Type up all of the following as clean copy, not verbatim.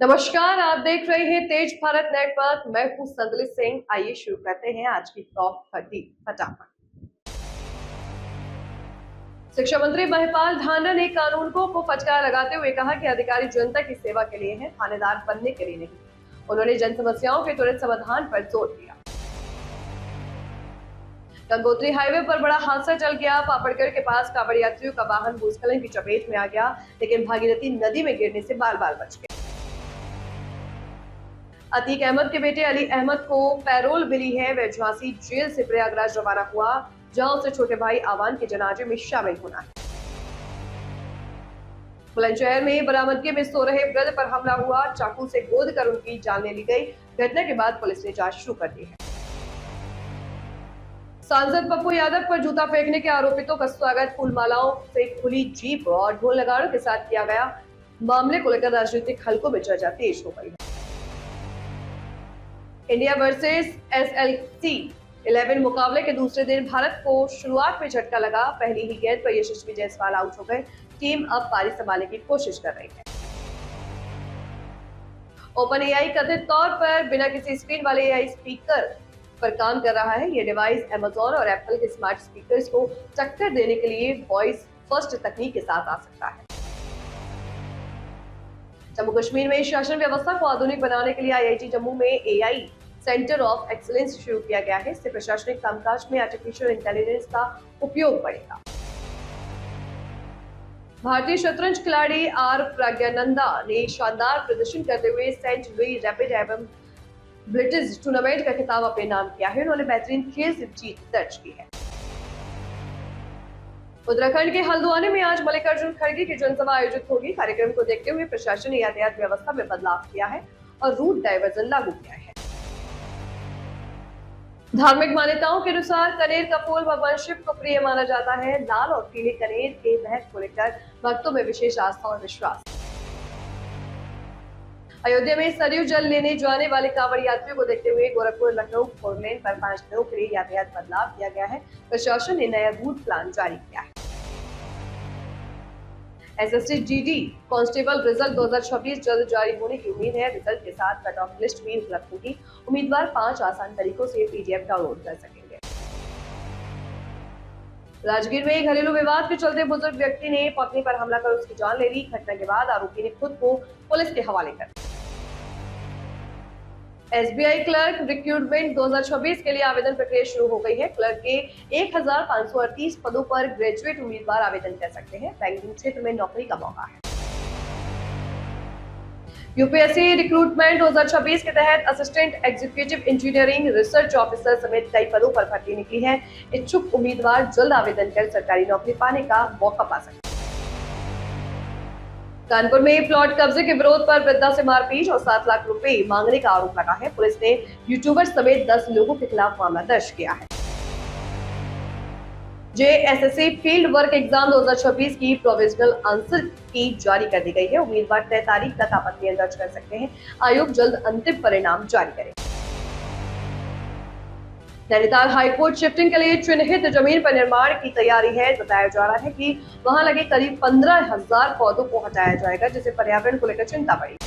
नमस्कार, आप देख रहे हैं तेज भारत नेटवर्क। मैं हूं संदली सिंह। आइए शुरू करते हैं आज की टॉप 30 फटाफट। शिक्षा मंत्री महिपाल ढांडा ने कानून को फटकार लगाते हुए कहा कि अधिकारी जनता की सेवा के लिए हैं, थानेदार बनने के लिए नहीं। उन्होंने जन समस्याओं के त्वरित समाधान पर जोर दिया। गंगोत्री हाईवे पर बड़ा हादसा टल गया। पापड़गढ़ के पास कांवड़ यात्रियों का वाहन भूस्खलन की चपेट में आ गया, लेकिन भागीरथी नदी में गिरने से बाल बाल बच गए। अतीक अहमद के बेटे अली अहमद को पैरोल मिली है। वह झांसी जेल से प्रयागराज रवाना हुआ, जहां उसे छोटे भाई आवान के जनाजे में शामिल होना है। बुलंदशहर में बरामदगी में सो रहे वृद्ध पर हमला हुआ। चाकू से गोद कर उनकी जान ले ली गई। घटना के बाद पुलिस ने जांच शुरू कर दी है। सांसद पप्पू यादव पर जूता फेंकने के आरोपितों का स्वागत फूलमालाओं से खुली जीप और ढोल नगाड़ों के साथ किया गया। मामले को लेकर राजनीतिक हलकों में चर्चा तेज हो गई है। इंडिया वर्सेस SLC 11 मुकाबले के दूसरे दिन भारत को शुरुआत में झटका लगा। पहली ही गेंद पर यशस्वी जायसवाल आउट हो गए। टीम अब पारी संभालने की कोशिश कर रही है। OpenAI कथित तौर पर बिना किसी स्क्रीन वाले AI स्पीकर पर काम कर रहा है। यह डिवाइस Amazon और Apple के स्मार्ट स्पीकर्स को टक्कर देने के लिए वॉइस फर्स्ट तकनीक के साथ आ सकता है। जम्मू कश्मीर में शासन व्यवस्था को आधुनिक बनाने के लिए IIT जम्मू में AI सेंटर ऑफ एक्सीलेंस शुरू किया गया है। इससे प्रशासनिक कामकाज में आर्टिफिशियल इंटेलिजेंस का उपयोग बढ़ेगा। भारतीय शतरंज खिलाड़ी आर प्रज्ञानंदा ने शानदार प्रदर्शन करते हुए सेंट लुई रैपिड एवं ब्लिट्ज टूर्नामेंट का खिताब अपने नाम किया है। उन्होंने बेहतरीन खेल से जीत दर्ज की है। उत्तराखंड के हल्द्वानी में आज मल्लिकार्जुन खड़गे की जनसभा आयोजित होगी। कार्यक्रम को देखते हुए प्रशासन ने यातायात व्यवस्था में बदलाव किया है और रूट डायवर्जन लागू किया है। धार्मिक मान्यताओं के अनुसार कनेर का फूल भगवान शिव को प्रिय माना जाता है। लाल और पीले कनेर के महत्व को लेकर भक्तों में विशेष आस्था और विश्वास। अयोध्या में सरयू जल लेने जाने वाले कांवड़ यात्रियों को देखते हुए गोरखपुर लखनऊ 4 लेन पर 5 दिनों के लिए यातायात बदलाव किया गया है। प्रशासन ने नया रूट प्लान जारी किया है। SSC GD कांस्टेबल रिजल्ट 2026 जल्द जारी होने की उम्मीद है। रिजल्ट के साथ कट ऑफ लिस्ट भी उपलब्ध होगी। उम्मीदवार 5 आसान तरीकों से PDF डाउनलोड कर सकेंगे। राजगीर में घरेलू विवाद के चलते बुजुर्ग व्यक्ति ने पत्नी पर हमला कर उसकी जान ले ली। घटना के बाद आरोपी ने खुद को पुलिस के हवाले कर दिया। SBI क्लर्क रिक्रूटमेंट 2026 के लिए आवेदन प्रक्रिया शुरू हो गई है। क्लर्क के 1538 पदों पर ग्रेजुएट उम्मीदवार आवेदन कर सकते हैं। बैंकिंग क्षेत्र में नौकरी का मौका है। UPSC रिक्रूटमेंट 2026 के तहत assistant executive engineering research officer समेत कई पदों पर भर्ती निकली है। इच्छुक उम्मीदवार जल्द आवेदन कर सरकारी नौकरी पाने का मौका पा सकते हैं। कानपुर में प्लॉट कब्जे के विरोध पर वृद्धा से मारपीट और 7 लाख रुपए मांगने का आरोप लगा है। पुलिस ने यूट्यूबर समेत 10 लोगों के खिलाफ मामला दर्ज किया है। JSSC फील्ड वर्क एग्जाम 2026 की प्रोविजनल आंसर की जारी कर दी गई है। उम्मीदवार तय तारीख तक आपत्तियां दर्ज कर सकते हैं। आयोग जल्द अंतिम परिणाम जारी करेगा। नैनीताल हाईकोर्ट शिफ्टिंग के लिए चिन्हित जमीन पर निर्माण की तैयारी है। बताया जा रहा है कि वहां लगे करीब 15,000 पौधों को हटाया जाएगा, जिससे पर्यावरण को लेकर चिंता बढ़ी।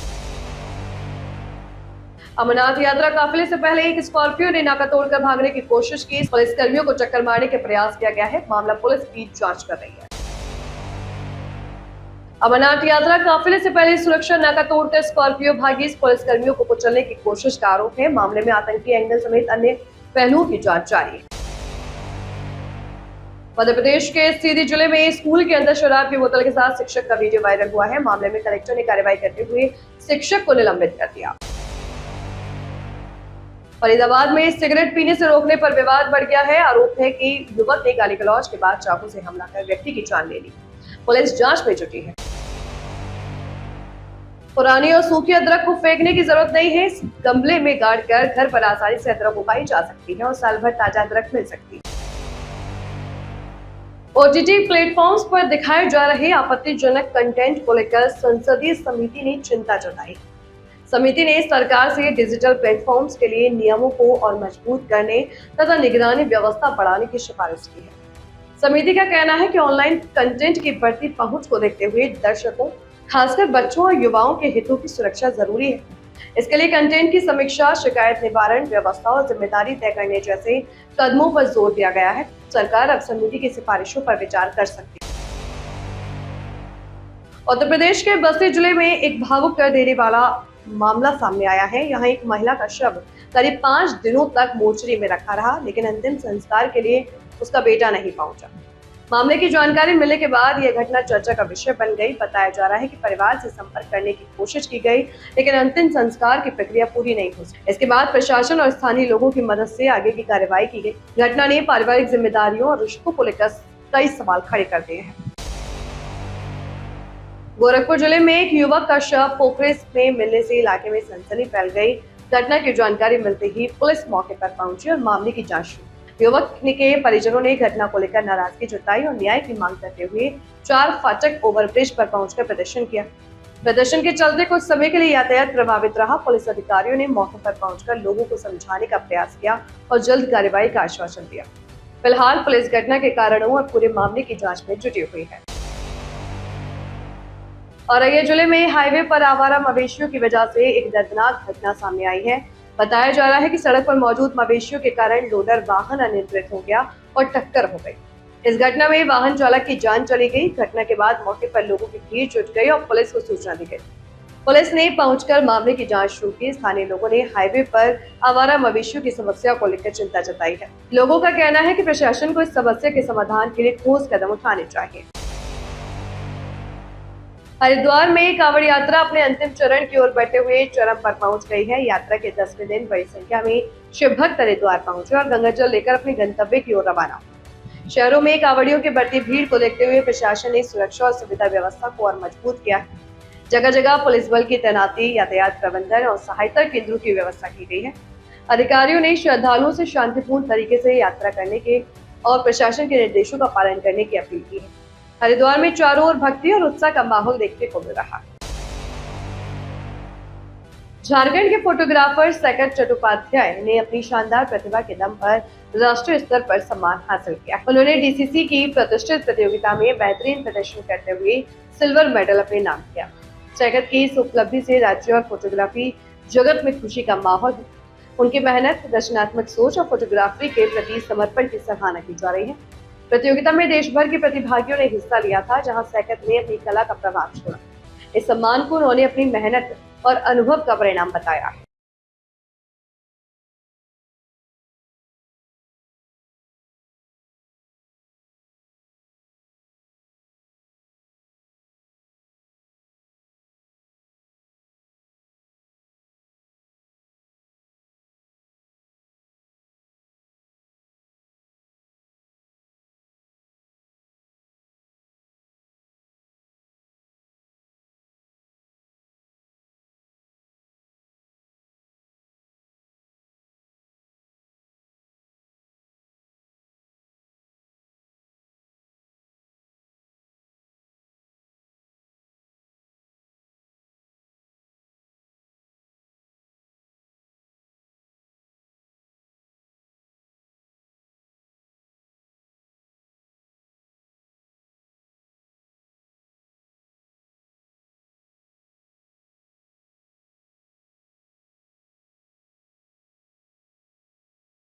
अमरनाथ यात्रा काफिले से पहले एक स्कॉर्पियो ने नाका तोड़कर भागने की कोशिश की। पुलिस कर्मियों को चक्कर मारने के प्रयास किया गया है। मामला पुलिस की जांच कर रही है। अमरनाथ यात्रा काफिले से पहले सुरक्षा नाका तोड़कर स्कॉर्पियो भागी। पुलिस कर्मियों को कुचलने की कोशिश का आरोप है। मामले में आतंकी एंगल समेत अन्य पहलुओं की जांच जारी है। मध्य प्रदेश के सीधी जिले में स्कूल के अंदर शराब की बोतल के साथ शिक्षक का वीडियो वायरल हुआ है। मामले में कलेक्टर ने कार्रवाई करते हुए शिक्षक को निलंबित कर दिया। फरीदाबाद में सिगरेट पीने से रोकने पर विवाद बढ़ गया है। आरोप है कि युवक ने गाली गलौज के बाद चाकू से हमला कर व्यक्ति की जान ले ली। पुलिस जांच में जुटी है। पुरानी और सूखी अदरक को फेंकने की जरूरत नहीं है। इस गमले में गाड़ कर घर पर आसानी से अदरक उगाई जा सकती है और साल भर ताजा अदरक मिल सकती है। OTT प्लेटफॉर्म्स पर दिखाए जा रहे आपत्तिजनक कंटेंट को लेकर संसदीय समिति ने चिंता जताई। समिति ने सरकार से डिजिटल प्लेटफॉर्म्स के लिए नियमों को और मजबूत करने तथा निगरानी व्यवस्था बढ़ाने की सिफारिश की है। समिति का कहना है कि ऑनलाइन कंटेंट की बढ़ती पहुंच को देखते हुए दर्शकों खासकर बच्चों और युवाओं के हितों की सुरक्षा जरूरी है। इसके लिए कंटेंट की समीक्षा, शिकायत निवारण व्यवस्था और जिम्मेदारी तय करने जैसे कदमों पर जोर दिया गया है। सरकार अब समिति की सिफारिशों पर विचार कर सकती है। उत्तर प्रदेश के बस्ती जिले में एक भावुक कर देने वाला मामला सामने आया है। यहाँ एक महिला का शव करीब 5 दिनों तक मोर्चरी में रखा रहा, लेकिन अंतिम संस्कार के लिए उसका बेटा नहीं पहुंचा। मामले की जानकारी मिलने के बाद यह घटना चर्चा का विषय बन गई। बताया जा रहा है कि परिवार से संपर्क करने की कोशिश की गई, लेकिन अंतिम संस्कार की प्रक्रिया पूरी नहीं हो सकी। इसके बाद प्रशासन और स्थानीय लोगों की मदद से आगे की कार्रवाई की गई। घटना ने पारिवारिक जिम्मेदारियों और रिश्तों को लेकर कई सवाल खड़े कर दिए हैं। गोरखपुर जिले में एक युवक का शव पोखरे में मिलने से इलाके में सनसनी फैल गई। घटना की जानकारी मिलते ही पुलिस मौके पर पहुंची और मामले की जांच शुरू। युवक के परिजनों ने घटना को लेकर नाराजगी जताई और न्याय की मांग करते हुए 4 फाटक ओवरब्रिज पर पहुंचकर प्रदर्शन किया। प्रदर्शन के चलते कुछ समय के लिए यातायात प्रभावित रहा। पुलिस अधिकारियों ने मौके पर पहुंचकर लोगों को समझाने का प्रयास किया और जल्द कार्रवाई का आश्वासन दिया। फिलहाल पुलिस घटना के कारणों और पूरे मामले की जाँच में जुटी हुई है। औरैया जिले में हाईवे पर आवारा मवेशियों की वजह से एक दर्दनाक घटना सामने आई है। बताया जा रहा है कि सड़क पर मौजूद मवेशियों के कारण लोडर वाहन अनियंत्रित हो गया और टक्कर हो गई। इस घटना में वाहन चालक की जान चली गई। घटना के बाद मौके पर लोगों की भीड़ जुट गई और पुलिस को सूचना दी गई। पुलिस ने पहुंचकर मामले की जांच शुरू की। स्थानीय लोगों ने हाईवे पर आवारा मवेशियों की समस्या को लेकर चिंता जताई है। लोगों का कहना है कि प्रशासन को इस समस्या के समाधान के लिए ठोस कदम उठाने चाहिए। हरिद्वार में कांवड़ यात्रा अपने अंतिम चरण की ओर बढ़ते हुए चरम पर पहुंच गई है। यात्रा के 10वें दिन बड़ी संख्या में शिव भक्त हरिद्वार पहुंचे और गंगा जल लेकर अपने गंतव्य की ओर रवाना हुए। शहरों में कांवड़ियों की बढ़ती भीड़ को देखते हुए प्रशासन ने सुरक्षा और सुविधा व्यवस्था को और मजबूत किया है। जगह जगह पुलिस बल की तैनाती, यातायात प्रबंधन और सहायता केंद्रों की व्यवस्था की गई है। अधिकारियों ने श्रद्धालुओं से शांतिपूर्ण तरीके से यात्रा करने के और प्रशासन के निर्देशों का पालन करने की अपील की है। हरिद्वार में चारों ओर भक्ति और उत्साह का माहौल देखने को मिल रहा है। झारखंड के फोटोग्राफर सैकत चट्टोपाध्याय ने अपनी शानदार प्रतिभा के दम पर राष्ट्रीय स्तर पर सम्मान हासिल किया। उन्होंने डीसीसी की प्रतिष्ठित प्रतियोगिता में बेहतरीन प्रदर्शन करते हुए सिल्वर मेडल अपने नाम किया। सैकत की इस उपलब्धि से राज्य और फोटोग्राफी जगत में खुशी का माहौल है। उनकी मेहनत, रचनात्मक सोच और फोटोग्राफी के प्रति समर्पण की सराहना की जा रही है। प्रतियोगिता में देश भर के प्रतिभागियों ने हिस्सा लिया था, जहां सैकत ने अपनी कला का प्रभाव छोड़ा। इस सम्मान को उन्होंने अपनी मेहनत और अनुभव का परिणाम बताया है।